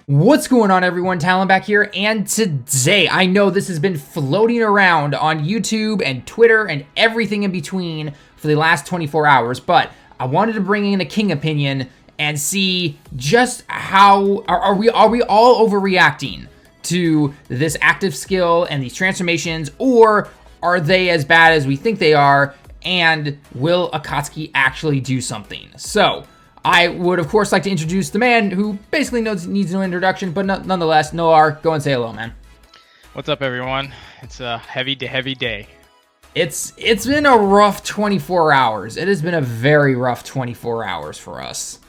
What's going on, everyone? Tallen back here, and today, I know this has been floating around on YouTube and Twitter and everything in between for the last 24 hours, but I wanted to bring in a king opinion and see just how are we all overreacting to this active skill and these transformations, or are they as bad as we think they are, and will Akatsuki actually do something? So I would, of course, like to introduce the man who basically needs no introduction, but nonetheless, Nolar, go and say hello, man. What's up, everyone? It's a heavy day. It's been a rough 24 hours. It has been a very rough 24 hours for us.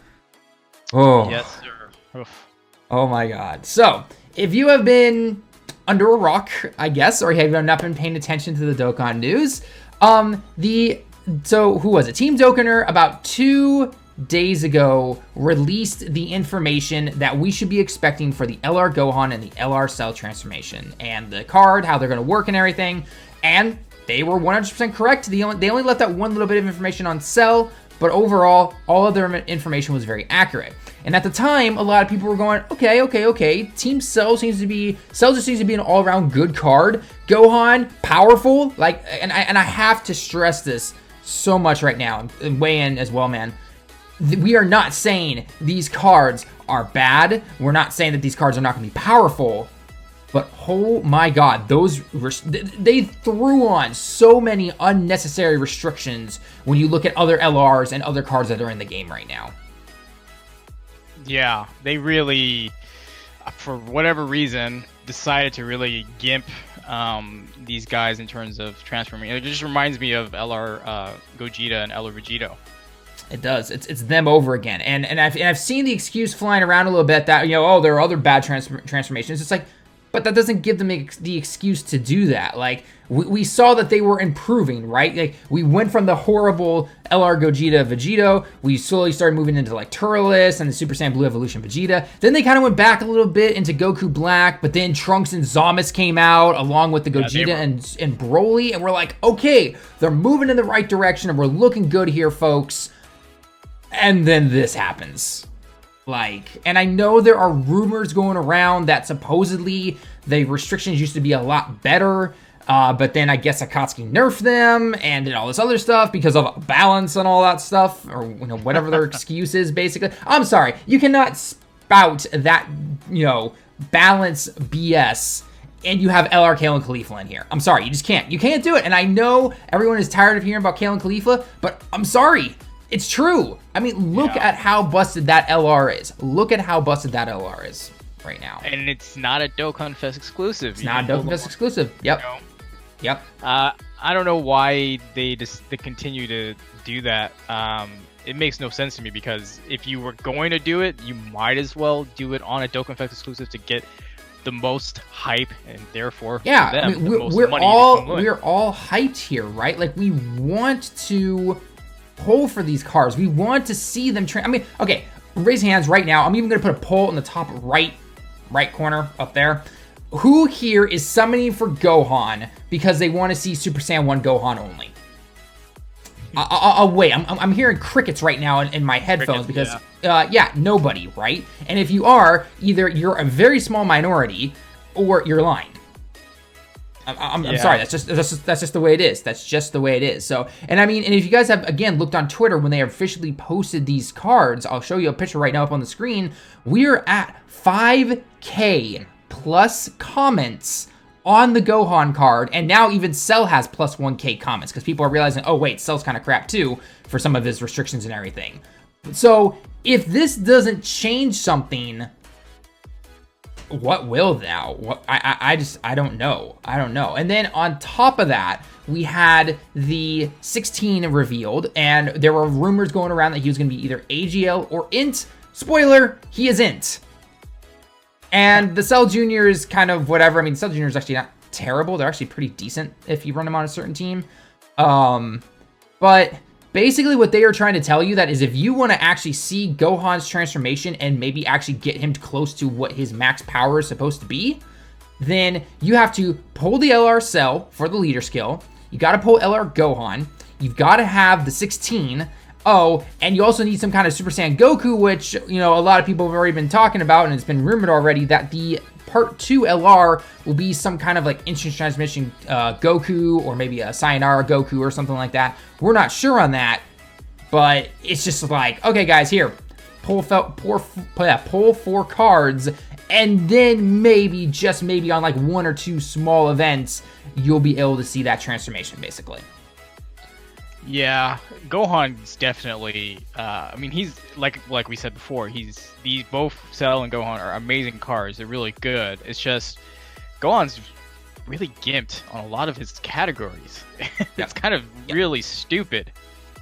Oh. Yes, sir. Oof. Oh, my God. So, if you have been under a rock, I guess, or have not been paying attention to the Dokkan news, who was it? Team Dokkaner, about 2 days ago, released the information that we should be expecting for the LR Gohan and the LR Cell transformation and the card, how they're going to work and everything. And they were 100% correct. They only left that one little bit of information on Cell, but overall, all of their information was very accurate. And at the time, a lot of people were going, okay. Team Cell just seems to be an all-around good card. Gohan, powerful, and I have to stress this so much right now and weigh in as well, man. We are not saying these cards are bad. We're not saying that these cards are not going to be powerful. But oh my God, they threw on so many unnecessary restrictions when you look at other LRs and other cards that are in the game right now. Yeah, they really, for whatever reason, decided to really gimp these guys in terms of transforming. It just reminds me of LR Gogeta and LR Vegito. It does. It's them over again. And I've seen the excuse flying around a little bit that, there are other bad transformations. It's like, but that doesn't give them the excuse to do that. Like, we saw that they were improving, right? Like, we went from the horrible LR Gogeta Vegito. We slowly started moving into, like, Turles and the Super Saiyan Blue Evolution Vegeta. Then they kind of went back a little bit into Goku Black, but then Trunks and Zamasu came out along with the Gogeta and Broly, and we're like, okay, they're moving in the right direction, and we're looking good here, folks. And then this happens. And I know there are rumors going around that supposedly the restrictions used to be a lot better, but then I guess Akatsuki nerfed them and did all this other stuff because of balance and all that stuff, or whatever their excuse is, basically. I'm sorry, you cannot spout that, balance BS and you have LR Kale and Khalifa in here. I'm sorry, you just can't. You can't do it. And I know everyone is tired of hearing about Kale and Khalifa, but I'm sorry. It's true. I mean, look at how busted that LR is. Look at how busted that LR is right now. And it's not a Dokkan Fest exclusive. It's not a Dokkan Fest exclusive. Yep. Yep. I don't know why they continue to do that. It makes no sense to me, because if you were going to do it, you might as well do it on a Dokkan Fest exclusive to get the most hype, and therefore I mean, we're all hyped here, right? Like, we want to poll for these cards. We want to see them okay, raise hands right now. I'm even going to put a poll in the top right corner up there. Who here is summoning for Gohan because they want to see Super Saiyan 1 Gohan only? I'll wait. I'm hearing crickets right now in my headphones because nobody, right? And if you are, either you're a very small minority or you're lying. I'm sorry. That's just the way it is. That's just the way it is. So, and I mean, and if you guys have again looked on Twitter when they officially posted these cards, I'll show you a picture right now up on the screen. We're at 5K plus comments on the Gohan card, and now even Cell has plus 1K comments because people are realizing, oh wait, Cell's kind of crap too for some of his restrictions and everything. So if this doesn't change something, what will now? I don't know. And then on top of that, we had the 16 revealed, and there were rumors going around that he was going to be either AGL or INT. Spoiler, he is INT. And the Cell Jr. is kind of whatever. I mean, Cell Jr. is actually not terrible. They're actually pretty decent if you run them on a certain team. But basically what they are trying to tell you that is if you want to actually see Gohan's transformation and maybe actually get him close to what his max power is supposed to be, then you have to pull the LR Cell for the leader skill. You got to pull LR Gohan. You've got to have the 16 Oh, and you also need some kind of Super Saiyan Goku, which, you know, a lot of people have already been talking about, and it's been rumored already that the Part 2 LR will be some kind of like instant transmission Goku, or maybe a Sayonara Goku or something like that. We're not sure on that, but it's just like, okay, guys, here, pull 4 cards, and then maybe, just maybe on like 1 or 2 small events, you'll be able to see that transformation, basically. Yeah, Gohan's definitely. I mean, he's like we said before. These both Cell and Gohan are amazing cards. They're really good. It's just Gohan's really gimped on a lot of his categories. It's kind of really stupid.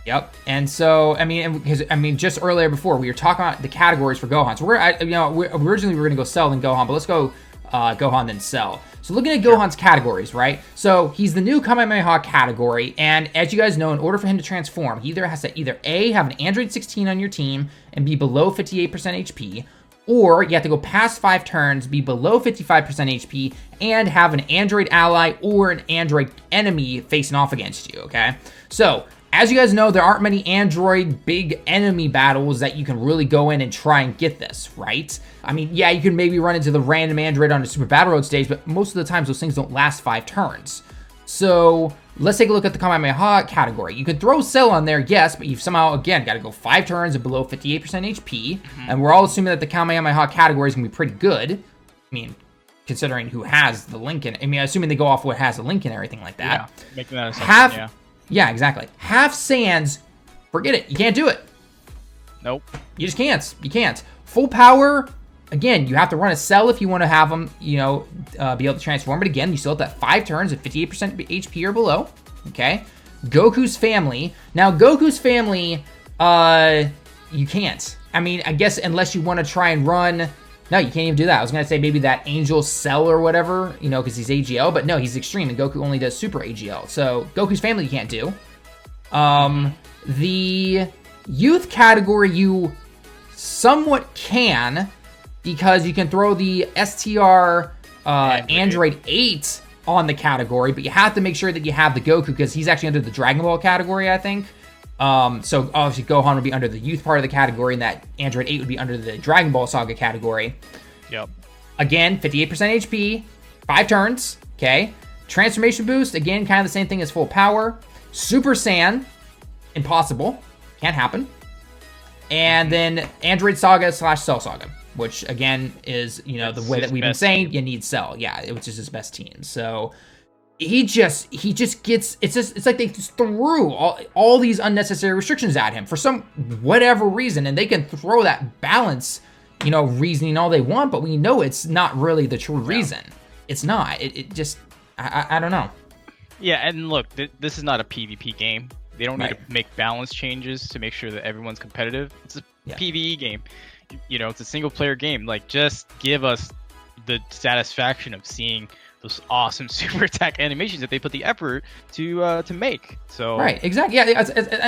Yep. And so, I mean, just earlier before we were talking about the categories for Gohan. So originally we were gonna go Cell then Gohan, but let's go Gohan then Cell. So looking at Gohan's categories, right? So he's the new Kamehameha category, and as you guys know, in order for him to transform, he either has to A, have an Android 16 on your team and be below 58% HP, or you have to go past 5 turns, be below 55% HP, and have an Android ally or an Android enemy facing off against you, okay? So, as you guys know, there aren't many Android big enemy battles that you can really go in and try and get this, right? I mean, yeah, you can maybe run into the random Android on a Super Battle Road stage, but most of the times those things don't last 5 turns. So, let's take a look at the Kamehameha category. You can throw Cell on there, yes, but you've somehow, again, got to go 5 turns and below 58% HP, and we're all assuming that the Kamehameha category is going to be pretty good. I mean, considering who has the link in, I mean, assuming they go off what has the link and everything like that. Yeah, making that assumption, yeah, exactly. Half Saiyans, forget it. You can't do it. Nope. You just can't. You can't. Full power, again, you have to run a Cell if you want to have them, you know, be able to transform. But again, you still have that 5 turns at 58% HP or below. Okay. Goku's family. Now, Goku's family, you can't. I mean, I guess unless you want to try and run... No, you can't even do that. I was going to say maybe that Angel Cell or whatever, you know, because he's AGL. But no, he's Extreme, and Goku only does Super AGL. So Goku's family you can't do. The youth category you somewhat can, because you can throw the STR Android 8 on the category, but you have to make sure that you have the Goku, because he's actually under the Dragon Ball category, I think. So obviously Gohan would be under the youth part of the category, and that Android 8 would be under the Dragon Ball Saga category. Yep. Again, 58% HP, 5 turns, okay? Transformation boost, again, kind of the same thing as full power. Super Saiyan, impossible, can't happen. And then Android Saga / Cell Saga, which again is, you know, the way that we've been saying, you need Cell, yeah, which is his best team. So he just gets, it's like they just threw all these unnecessary restrictions at him for some whatever reason, and they can throw that balance, you know, reasoning all they want, but we know it's not really the true reason. It's not. It just, I don't know. Yeah, and look, this is not a PvP game. They don't need to make balance changes to make sure that everyone's competitive. It's a PvE game. You know, it's a single player game. Like, just give us the satisfaction of seeing those awesome super attack animations that they put the effort to make. So right, exactly, yeah,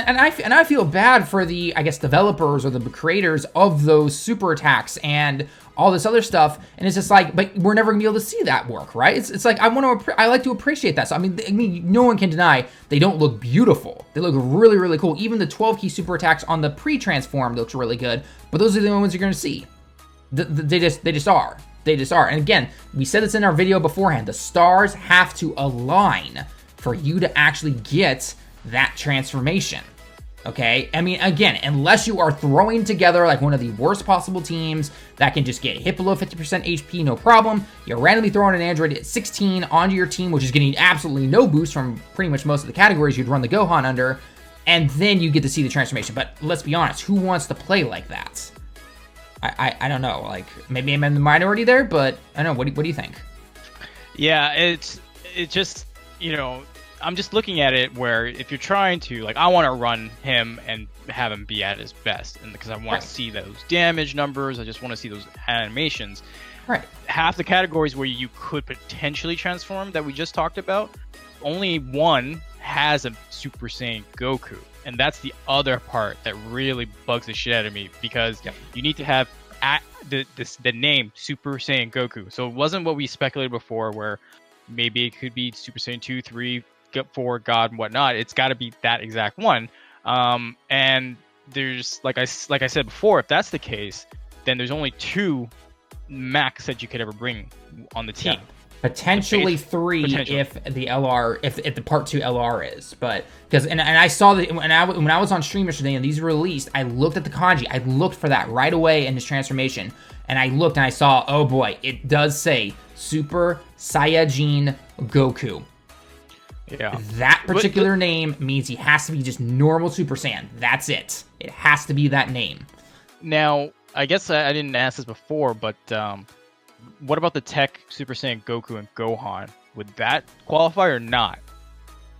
and I feel bad for the, I guess, developers or the creators of those super attacks and all this other stuff, and it's just like, but we're never gonna be able to see that work, right? It's like I like to appreciate that. So I mean, no one can deny they don't look beautiful. They look really, really cool. Even the 12 key super attacks on the pre-transform looks really good, but those are the only ones you're gonna see. They just are. They just are. And again, we said this in our video beforehand. The stars have to align for you to actually get that transformation. Okay? I mean, again, unless you are throwing together like one of the worst possible teams that can just get hit below 50% HP, no problem. You're randomly throwing an Android at 16 onto your team, which is getting absolutely no boost from pretty much most of the categories you'd run the Gohan under, and then you get to see the transformation. But let's be honest, who wants to play like that? I don't know, like, maybe I'm in the minority there, but I don't know, what do you think? Yeah, it just, you know, I'm just looking at it where if you're trying to, like, I want to run him and have him be at his best, and because I want to see those damage numbers, I just want to see those animations. Right. Half the categories where you could potentially transform that we just talked about, only one has a Super Saiyan Goku. And that's the other part that really bugs the shit out of me, because you need to have the name Super Saiyan Goku. So it wasn't what we speculated before, where maybe it could be Super Saiyan 2, 3, 4, God, and whatnot. It's got to be that exact one. And there's like I said before, if that's the case, then there's only 2 max that you could ever bring on the team. Yeah. Potentially 3 Potentially. if the LR, if the Part 2 LR is, but because and I saw that when I was on stream yesterday and these were released, I looked at the kanji, I looked for that right away in his transformation, and I looked and I saw, oh boy, it does say Super Saiyajin Goku. Yeah. That particular name means he has to be just normal Super Saiyan. That's it. It has to be that name. Now, I guess I didn't ask this before, but what about the Tech Super Saiyan Goku and Gohan? Would that qualify or not?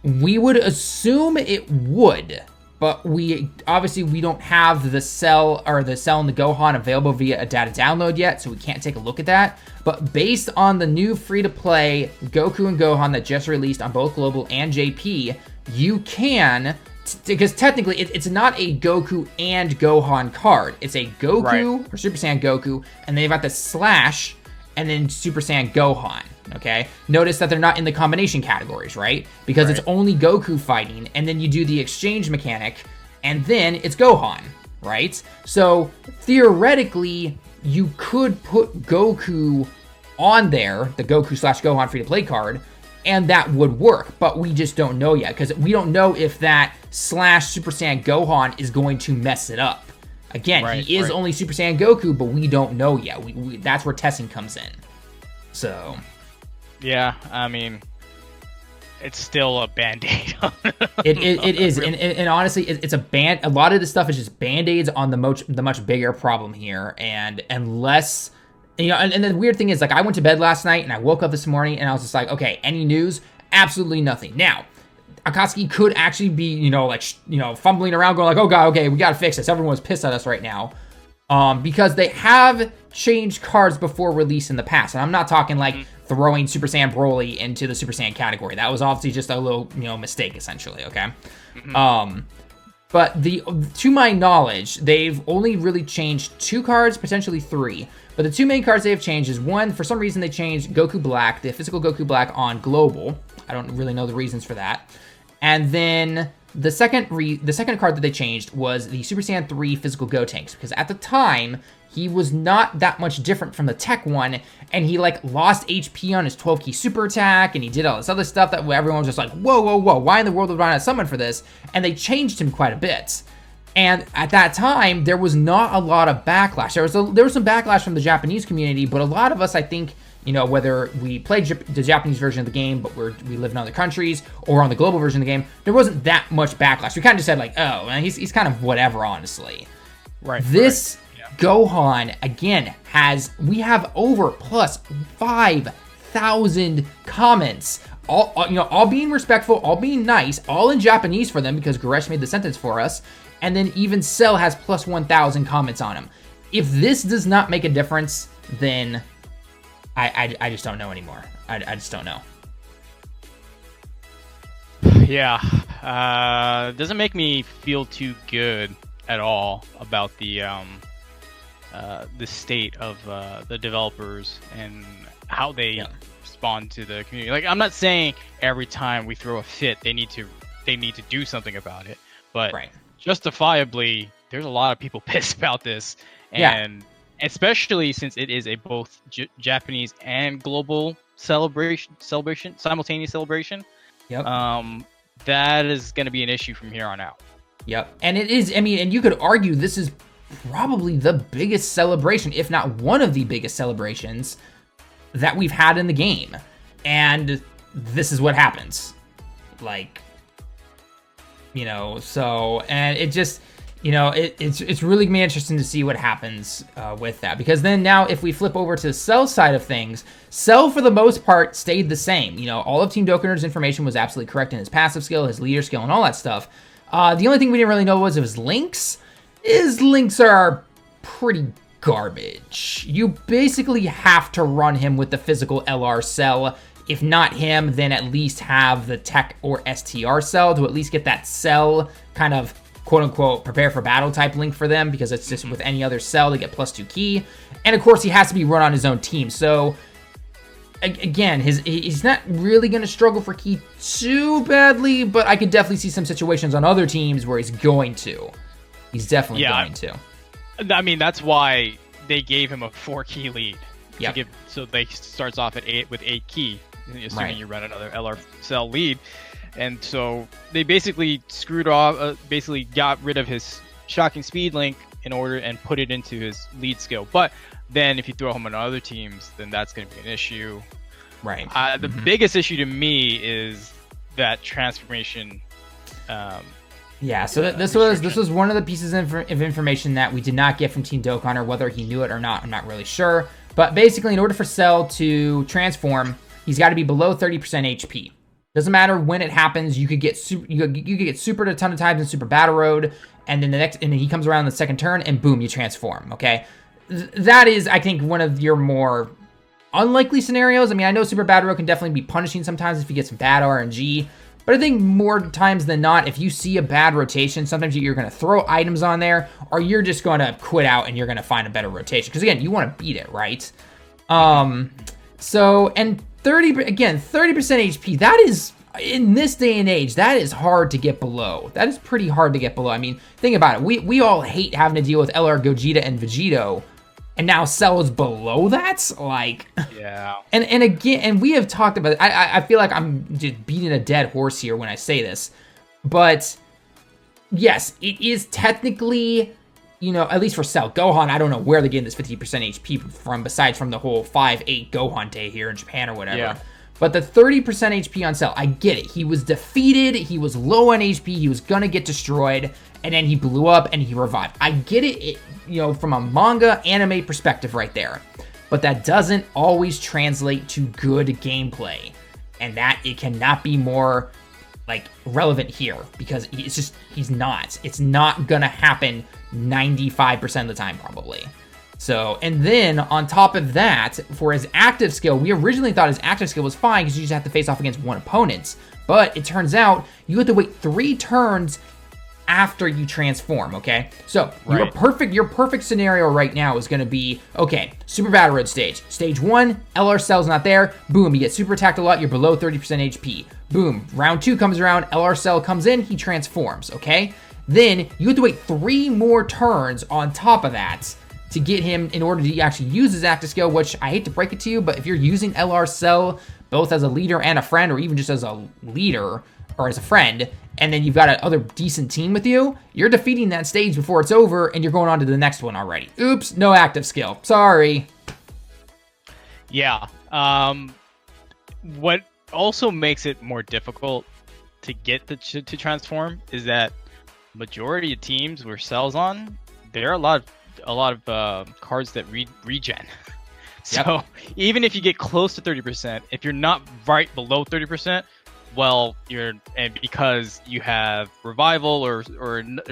We would assume it would, but we don't have the Cell and the Gohan available via a data download yet, so we can't take a look at that. But based on the new free-to-play Goku and Gohan that just released on both Global and JP, you can, because technically it's not a Goku and Gohan card. It's a Goku or Super Saiyan Goku, and they've got the slash and then Super Saiyan Gohan, okay? Notice that they're not in the combination categories, right? Because it's only Goku fighting, and then you do the exchange mechanic, and then it's Gohan, right? So, theoretically, you could put Goku on there, the Goku/Gohan free-to-play card, and that would work, but we just don't know yet, because we don't know if that slash Super Saiyan Gohan is going to mess it up. Again, he is only Super Saiyan Goku, but we don't know yet. That's where testing comes in. So, yeah, I mean, it's still a band-aid. it is, and honestly, it's a lot of this stuff is just band-aids on the much bigger problem here, and unless, you know, and the weird thing is, like, I went to bed last night and I woke up this morning and I was just like, okay, any news? Absolutely nothing. Now, Akatsuki could actually be, fumbling around going like, oh god, okay, we gotta fix this. Everyone's pissed at us right now. Because they have changed cards before release in the past. And I'm not talking like throwing Super Saiyan Broly into the Super Saiyan category. That was obviously just a little, mistake, essentially, okay? But to my knowledge, they've only really changed 2 cards, potentially 3. But the 2 main cards they've changed is, one, for some reason they changed Goku Black, the physical Goku Black on Global. I don't really know the reasons for that. And then the second card that they changed was the Super Saiyan 3 physical Gotenks, because at the time, he was not that much different from the Tech one, and he, lost HP on his 12-key super attack, and he did all this other stuff that everyone was just like, whoa, whoa, whoa, why in the world would I not summon for this? And they changed him quite a bit. And at that time, there was not a lot of backlash. There was some backlash from the Japanese community, but a lot of us, I think, whether we played the Japanese version of the game, but we live in other countries, or on the global version of the game, there wasn't that much backlash. We kind of just said, like, oh, man, he's kind of whatever, honestly. Right. This Gohan, again, we have over plus 5,000 comments. All being respectful, all being nice, all in Japanese for them, because Goresh made the sentence for us. And then even Cell has plus 1,000 comments on him. If this does not make a difference, then I just don't know anymore. I just don't know. Yeah, doesn't make me feel too good at all about the state of the developers and how they respond to the community. Like, I'm not saying every time we throw a fit they need to do something about it, but justifiably, there's a lot of people pissed about this, and especially since it is a both Japanese and global celebration, simultaneous celebration. That is going to be an issue from here on out. And it is, and you could argue this is probably the biggest celebration, if not one of the biggest celebrations that we've had in the game. And this is what happens. So, and it just, it's really gonna be interesting to see what happens with that. Because then now, if we flip over to the Cell side of things, Cell for the most part stayed the same. All of Team Dokkaner's information was absolutely correct in his passive skill, his leader skill, and all that stuff. The only thing we didn't really know was of his links. His links are pretty garbage. You basically have to run him with the physical LR Cell. If not him, then at least have the Tech or STR Cell to at least get that Cell kind of quote-unquote prepare for battle type link for them, because it's just with any other Cell they get +2 key. And of course he has to be run on his own team. So again, he's not really going to struggle for key too badly, but I could definitely see some situations on other teams where he's going to. He's definitely going to. I mean, that's why they gave him a 4-key lead. Yep. So they starts off at 8 with 8 key, assuming you run another LR cell lead. And so they basically screwed off, basically got rid of his shocking speed link in order and put it into his lead skill. But then if you throw him on other teams, then that's going to be an issue. Right. The biggest issue to me is that transformation. Yeah, so this was one of the pieces of information that we did not get from Team Dokkan, or whether he knew it or not, I'm not really sure. But basically, in order for Cell to transform, he's got to be below 30% HP. Doesn't matter when it happens. You could get supered a ton of times in Super Battle Road, and then he comes around the second turn, and boom, you transform. Okay, that is, I think, one of your more unlikely scenarios. I mean, I know Super Battle Road can definitely be punishing sometimes if you get some bad RNG. But I think more times than not, if you see a bad rotation, sometimes you're going to throw items on there, or you're just going to quit out and you're going to find a better rotation. Because again, you want to beat it, right? So, and 30% HP, that is, in this day and age, that is hard to get below. That is pretty hard to get below. I mean, think about it. We all hate having to deal with LR Gogeta and Vegito. And now Cell is below that? Like, yeah. And again, and we have talked about it. I feel like I'm just beating a dead horse here when I say this. But, yes, it is technically, at least for Cell. Gohan, I don't know where they're getting this 50% HP from, besides from the whole 5-8 Gohan day here in Japan or whatever. Yeah. But the 30% HP on Cell, I get it. He was defeated, he was low on HP, he was gonna get destroyed, and then he blew up and he revived. I get it, from a manga anime perspective right there. But that doesn't always translate to good gameplay. And that it cannot be more relevant here, because he's not. It's not gonna happen 95% of the time probably. So, and then on top of that, for his active skill, we originally thought his active skill was fine because you just have to face off against one opponent. But it turns out you have to wait 3 turns after you transform, okay? So, right. Your perfect scenario right now is going to be, okay, Super Battle Road stage. Stage 1, LR Cell's not there. Boom, you get super attacked a lot, you're below 30% HP. Boom, round 2 comes around, LR Cell comes in, he transforms, okay? Then, you have to wait 3 more turns on top of that to get him in order to actually use his active skill, which I hate to break it to you, but if you're using LR Cell both as a leader and a friend, or even just as a leader or as a friend, and then you've got another decent team with you, you're defeating that stage before it's over, and you're going on to the next one already. Oops, no active skill. Sorry. Yeah. What also makes it more difficult to get to transform is that majority of teams where Cell's on, there are a lot of cards that regen. So even if you get close to 30%, if you're not right below 30%, well, because you have revival or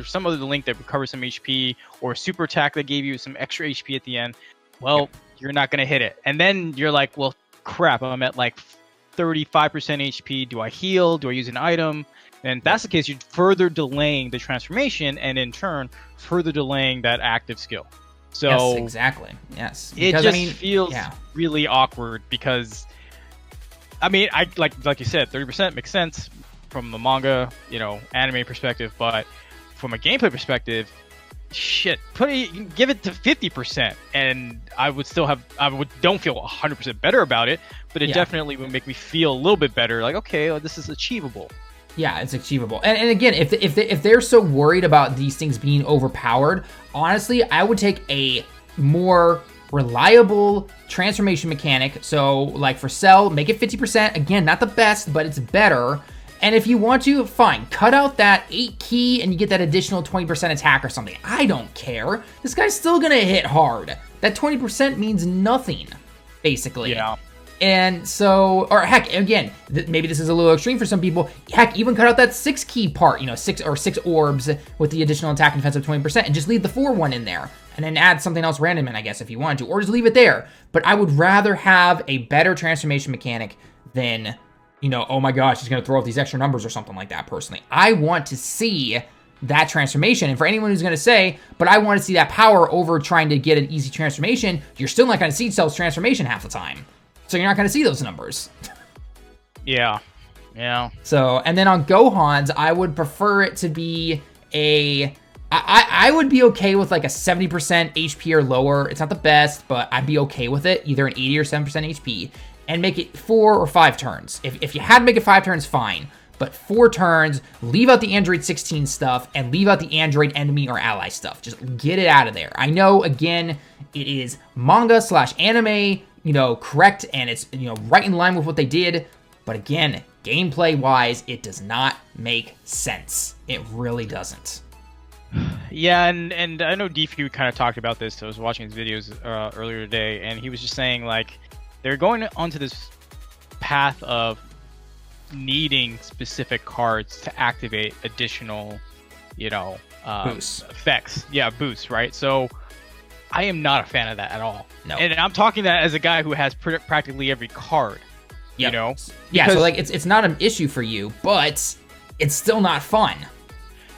some other link that recovers some HP, or super attack that gave you some extra HP at the end, well, you're not gonna hit it. And then you're like, well, crap, I'm at 35% HP. Do I heal? Do I use an item? And if that's the case, you're further delaying the transformation, and in turn, further delaying that active skill. So yes, exactly. Yes, because, it just feels really awkward because, I mean, like you said, 30% makes sense from the manga, anime perspective, but from a gameplay perspective, shit, give it to 50%, and don't feel 100% better about it, but it definitely would make me feel a little bit better. Like, okay, well, this is achievable. Yeah, it's achievable. And again, if they're so worried about these things being overpowered, honestly, I would take a more reliable transformation mechanic. So, for Cell, make it 50%. Again, not the best, but it's better. And if you want to, fine, cut out that 8 key and you get that additional 20% attack or something. I don't care. This guy's still gonna hit hard. That 20% means nothing, basically. Yeah. And so, or heck, again, maybe this is a little extreme for some people. Heck, even cut out that 6 key part, 6 orbs with the additional attack and defense of 20%, and just leave the 4 one in there. And then add something else random in, I guess, if you wanted to, or just leave it there. But I would rather have a better transformation mechanic than, oh my gosh, he's going to throw out these extra numbers or something like that, personally. I want to see that transformation. And for anyone who's going to say, but I want to see that power over trying to get an easy transformation, you're still not going to see Cell's transformation half the time. So you're not going to see those numbers. Yeah. So, and then on Gohan's, I would prefer it to be I would be okay with like a 70% HP or lower. It's not the best, but I'd be okay with it. Either an 80 or 7% HP. And make it 4 or 5 turns. If you had to make it 5 turns, fine. But 4 turns, leave out the Android 16 stuff, and leave out the Android enemy or ally stuff. Just get it out of there. I know, again, it is manga/anime, correct, and it's, right in line with what they did. But again, gameplay-wise, it does not make sense. It really doesn't. Yeah, and I know DFU kind of talked about this. I was watching his videos earlier today, and he was just saying, like, they're going onto this path of needing specific cards to activate additional, boosts. Effects. Yeah, boosts, right? So I am not a fan of that at all. No. And I'm talking that as a guy who has practically every card. Yep. Yeah, Because, so like it's not an issue for you, but it's still not fun.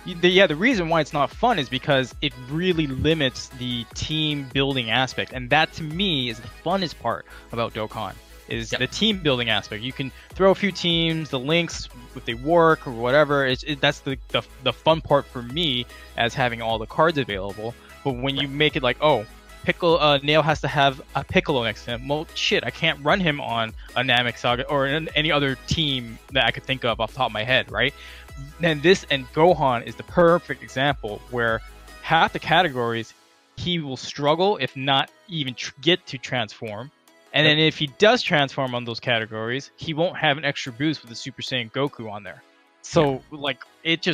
The reason why it's not fun is because it really limits the team building aspect, and that to me is the funnest part about Dokkan. Is the team building aspect. You can throw a few teams, the links, if they work or whatever. That's the fun part for me as having all the cards available. But when you make it like, oh, Nail has to have a Piccolo next to him. Well, shit, I can't run him on a Namek Saga or any other team that I could think of off the top of my head, right? Then this and Gohan is the perfect example where half the categories he will struggle, if not even get to transform. And then if he does transform on those categories, he won't have an extra boost with the Super Saiyan Goku on there. So like it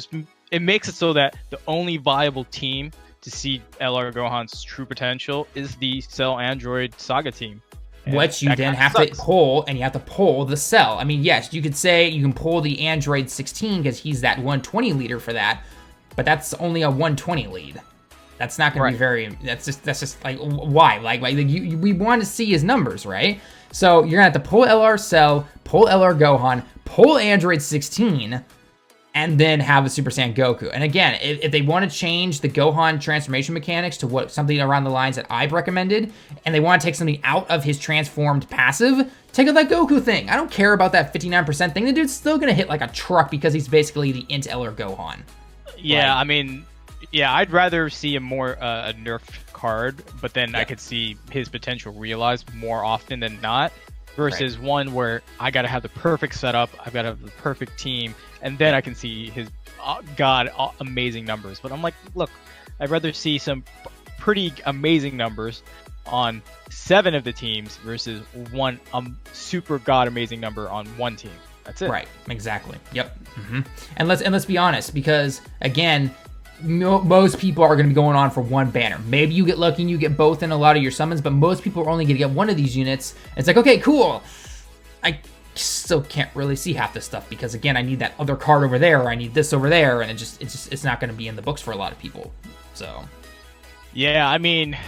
makes it so that the only viable team to see LR Gohan's true potential is the Cell Android Saga team. Which you then have to pull, and you have to pull the Cell. I mean, yes, you could say you can pull the Android 16 because he's that 120 leader for that, but that's only a 120 lead. That's not going to be very. That's just like why? Like we want to see his numbers, right? So you're gonna have to pull LR Cell, pull LR Gohan, pull Android 16, and then have a Super Saiyan Goku. And again, if they want to change the Gohan transformation mechanics to something around the lines that I've recommended, and they want to take something out of his transformed passive, take out that Goku thing. I don't care about that 59% thing. The dude's still gonna hit like a truck because he's basically the Int LR Gohan. Yeah, I mean. Yeah, I'd rather see a more a nerfed card, but then I could see his potential realized more often than not, versus one where I gotta have the perfect setup, I've gotta have the perfect team, and then I can see his amazing numbers. But I'm like, look, I'd rather see some pretty amazing numbers on 7 of the teams versus one super god amazing number on one team. That's it. Right. Exactly. Yep. And let's be honest, because again, most people are going to be going on for one banner. Maybe you get lucky and you get both in a lot of your summons, but most people are only going to get one of these units. It's like, okay, cool. I still can't really see half this stuff because again, I need that other card over there, or I need this over there, and it's not going to be in the books for a lot of people. So, yeah, I mean,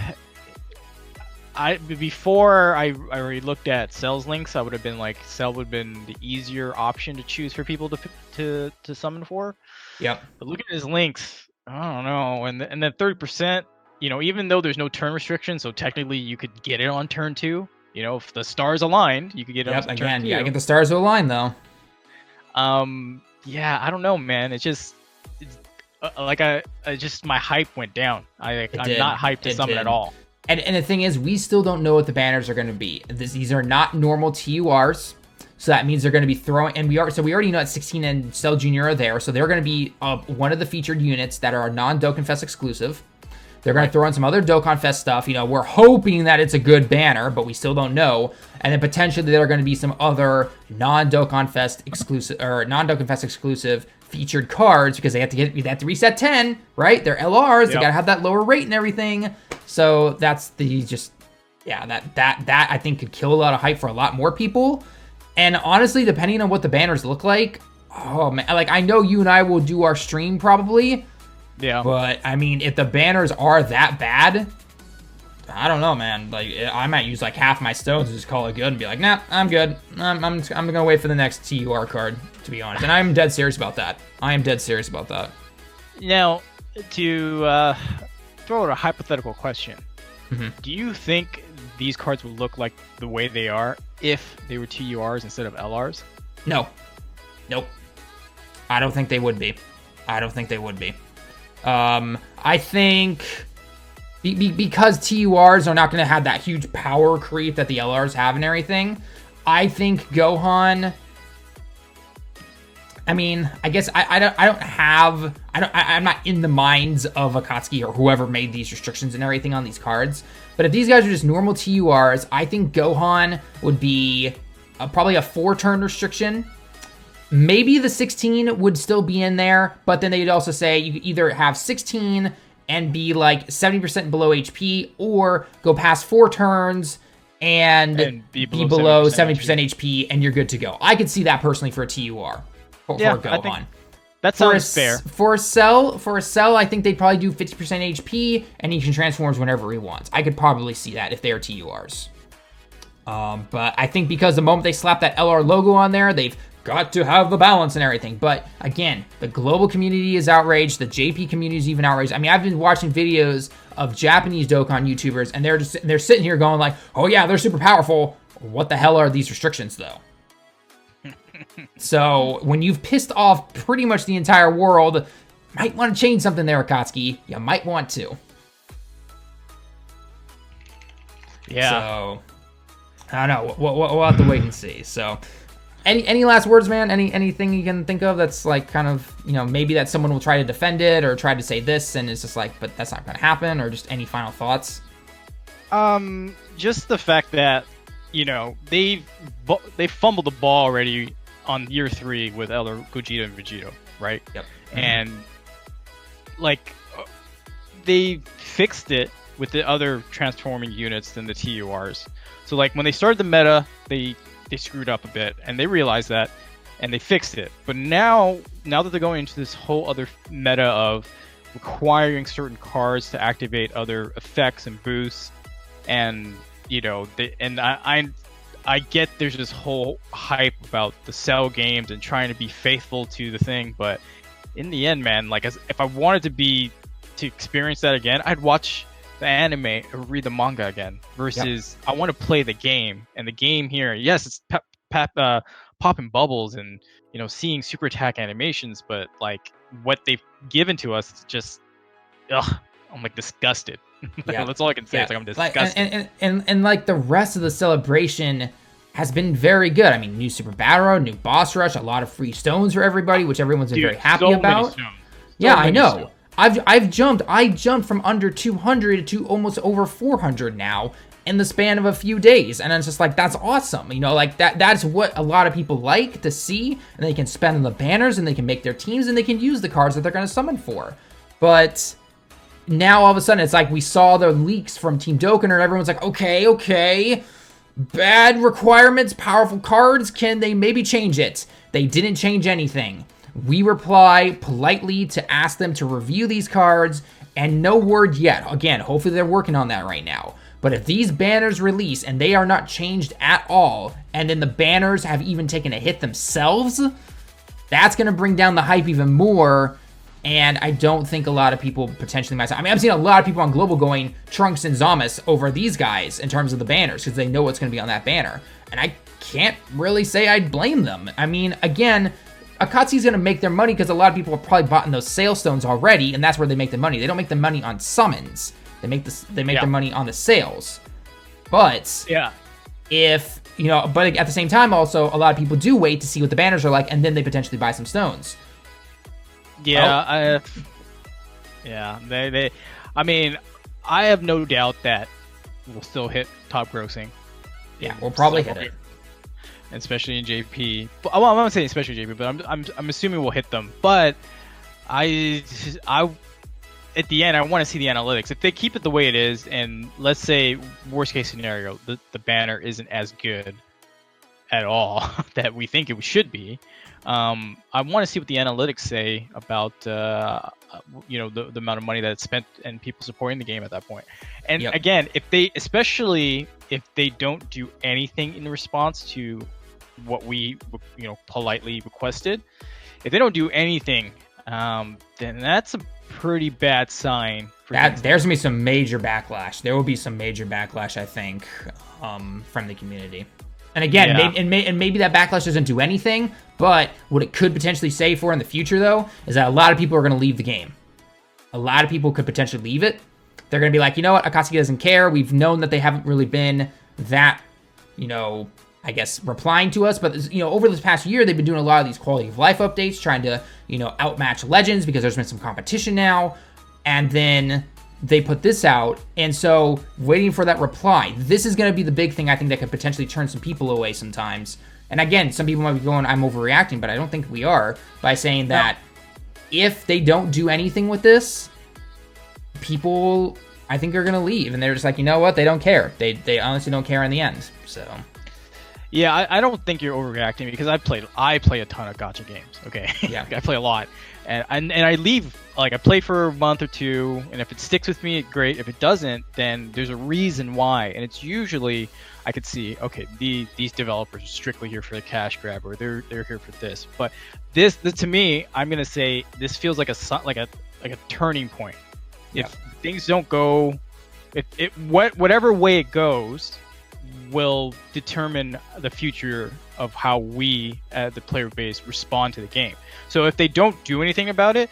before I already looked at Cell's links, I would have been like, Cell would have been the easier option to choose for people to summon for. Yep. But looking at his links, I don't know, and then 30%, even though there's no turn restriction, so technically you could get it on turn 2. If the stars aligned, you could get it on turn 2. Again, yeah, get the stars to align though. Yeah, I don't know, man. It's my hype went down. I'm not hyped to summon at all. And the thing is, we still don't know what the banners are going to be. These are not normal TURs. So that means they're going to be throwing, and we already know that 16 and Cell Jr. are there, so they're going to be one of the featured units that are non-Dokkan Fest exclusive. They're going to throw in some other Dokkan Fest stuff. We're hoping that it's a good banner, but we still don't know. And then potentially there are going to be some other non-Dokkan Fest exclusive featured cards because they have to reset 10, right? They're LRs. They got to have that lower rate and everything. So that's that I think could kill a lot of hype for a lot more people. And honestly, depending on what the banners look like, oh man, like I know you and I will do our stream probably. Yeah. But I mean, if the banners are that bad, I don't know, man. Like I might use like half my stones and just call it good and be like, nah, I'm good. I'm gonna wait for the next TUR card, to be honest. And I'm dead serious about that. Now, to throw out a hypothetical question, do you think these cards would look like the way they are if they were TURs instead of LRs? No. Nope. I don't think they would be. I think because TURs are not going to have that huge power creep that the LRs have and everything, I think Gohan. I mean, I guess I'm not in the minds of Akatsuki or whoever made these restrictions and everything on these cards. But if these guys are just normal TURs, I think Gohan would be probably a 4-turn restriction. Maybe the 16 would still be in there, but then they'd also say you could either have 16 and be like 70% below HP, or go past 4 turns and be below 70% HP, and you're good to go. I could see that personally for a TUR. For Gohan. I think that sounds fair. For a Cell, I think they'd probably do 50% HP, and he can transform whenever he wants. I could probably see that if they are TURs. But I think because the moment they slap that LR logo on there, they've got to have the balance and everything. But again, the global community is outraged. The JP community is even outraged. I mean, I've been watching videos of Japanese Dokkan YouTubers, and they're sitting here going like, "Oh yeah, they're super powerful. What the hell are these restrictions, though?" So when you've pissed off pretty much the entire world, might want to change something there, Akatsuki. You might want to. Yeah. So I don't know. We'll have to wait and see. So. Any last words, man? Anything you can think of that's like kind of, maybe that someone will try to defend it or try to say this and it's just like, but that's not going to happen, or just any final thoughts? Just the fact that, they fumbled the ball already on year 3 with Elder Gogeta and Vegito, right? Yep. And like they fixed it with the other transforming units than the TURs. So like when they started the meta, they screwed up a bit, and they realized that, and they fixed it. But now that they're going into this whole other meta of requiring certain cards to activate other effects and boosts, and I get there's this whole hype about the Cell games and trying to be faithful to the thing, but in the end, man, like if I wanted to experience that again, I'd watch the anime or read the manga again, versus I want to play the game. And the game here, yes, it's popping bubbles and seeing super attack animations, but like what they've given to us is just I'm like disgusted. That's all I can say. It's like I'm disgusted. And like the rest of the celebration has been very good. I mean, new Super Battle Road, new Boss Rush, a lot of free stones for everybody, which everyone's been very happy about. I know. I jumped from under 200 to almost over 400 now in the span of a few days, and it's just like, that's awesome. Like that's what a lot of people like to see, and they can spend on the banners, and they can make their teams, and they can use the cards that they're going to summon for. But now all of a sudden it's like we saw the leaks from Team Dokkan, and everyone's like, okay, bad requirements, powerful cards, can they maybe change it? They didn't change anything. We reply politely to ask them to review these cards, and no word yet. Again, hopefully they're working on that right now. But if these banners release and they are not changed at all, and then the banners have even taken a hit themselves, that's going to bring down the hype even more. And I don't think a lot of people potentially might. I mean, I've seen a lot of people on Global going Trunks and Zamas over these guys in terms of the banners, because they know what's going to be on that banner. And I can't really say I'd blame them. I mean, again, Akatsuki's going to make their money because a lot of people have probably bought in those sale stones already, and that's where they make the money. They don't make the money on summons. They make their money on the sales. But if, but at the same time also, a lot of people do wait to see what the banners are like, and then they potentially buy some stones. Yeah, they I mean, I have no doubt that we'll still hit top grossing. Yeah, we'll probably hit it. Especially in JP. Well, I'm not saying especially JP, but I'm assuming we'll hit them. But I at the end, I want to see the analytics. If they keep it the way it is, and let's say worst case scenario, the banner isn't as good at all that we think it should be. I want to see what the analytics say about the amount of money that's spent and people supporting the game at that point. And again, especially if they don't do anything in response to what we politely requested, if they don't do anything, then that's a pretty bad sign. There's gonna be some major backlash. There will be some major backlash, I think, from the community. And again, maybe that backlash doesn't do anything, but what it could potentially say for in the future, though, is that a lot of people are going to leave the game. a lot of people could potentially leave it. They're going to be like, you know what, Akatsuki doesn't care. We've known that they haven't really been that, you know, I guess, replying to us. But, you know, over this past year, they've been doing a lot of these quality of life updates, trying to, you know, outmatch Legends because there's been some competition now. And then they put this out. And so waiting for that reply. This is going to be the big thing I think that could potentially turn some people away sometimes. And again, some people might be going, I'm overreacting, but I don't think we are, by saying that if they don't do anything with this, people, I think, are going to leave. And they're just like, you know what? They don't care. They honestly don't care in the end. So, yeah, I don't think you're overreacting because I play a ton of gacha games. Okay, yeah, I play a lot, and I leave, like, I play for a month or two, and if it sticks with me, great. If it doesn't, then there's a reason why, and it's usually I could see, okay, these developers are strictly here for the cash grab, or they're here for this. But this to me, I'm gonna say this feels like a turning point. If things don't go, whatever way it goes, will determine the future of how we, the player base, respond to the game. So if they don't do anything about it,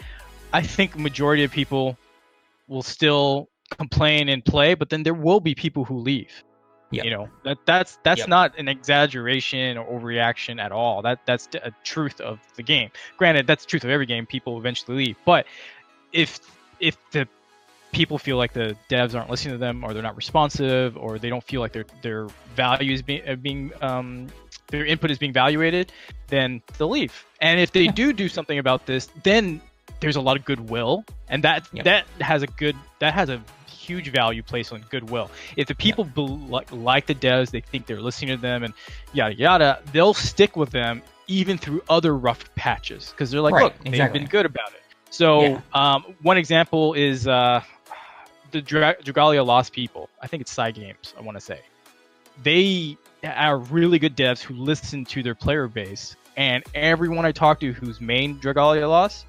I think the majority of people will still complain and play, but then there will be people who leave. Yep. You know, that's not an exaggeration or overreaction at all. That's a truth of the game. Granted, that's the truth of every game. People eventually leave, but if the people feel like the devs aren't listening to them, or they're not responsive, or they don't feel like their value is being their input is being evaluated, then they'll leave. And if they do something about this, then there's a lot of goodwill, and that has a huge value placed on goodwill. If the people like the devs, they think they're listening to them, and yada yada, they'll stick with them even through other rough patches because they're like, look, they've been good about it. So one example is the Dragalia Lost people. I think it's Psy Games, I want to say. They are really good devs who listen to their player base, and everyone I talk to who's main Dragalia Lost,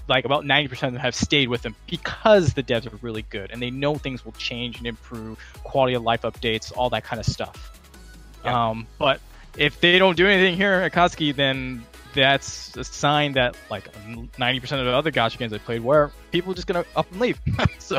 like about 90% of them have stayed with them because the devs are really good and they know things will change and improve, quality of life updates, all that kind of stuff. But if they don't do anything here at Akatsuki, then that's a sign that like 90% of the other gacha games I played where people are just gonna up and leave. So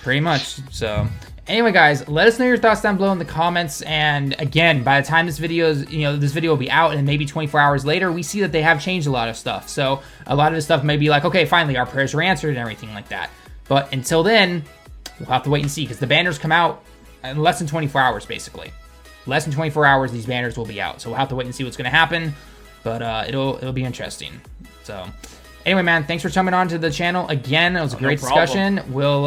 pretty much. So anyway, guys, let us know your thoughts down below in the comments. And again, by the time this video will be out, and maybe 24 hours later, we see that they have changed a lot of stuff. So a lot of this stuff may be like, okay, finally our prayers were answered and everything like that. But until then, we'll have to wait and see, because the banners come out in less than 24 hours, basically. Less than 24 hours, these banners will be out. So we'll have to wait and see what's going to happen. But it'll be interesting. So anyway, man, thanks for coming on to the channel again. It was a great discussion. We'll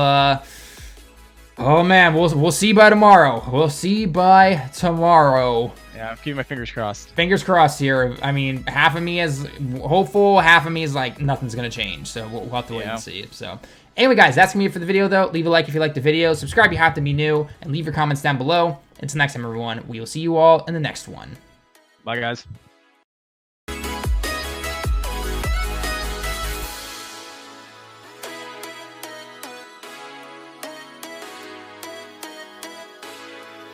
we'll see by tomorrow. We'll see by tomorrow. Yeah, I'm keeping my fingers crossed. Fingers crossed here. I mean, half of me is hopeful, half of me is like nothing's gonna change. So we'll have to wait and see. So anyway, guys, that's gonna be it for the video though. Leave a like if you liked the video. Subscribe if you have to be new, and leave your comments down below. Until next time, everyone, we will see you all in the next one. Bye, guys.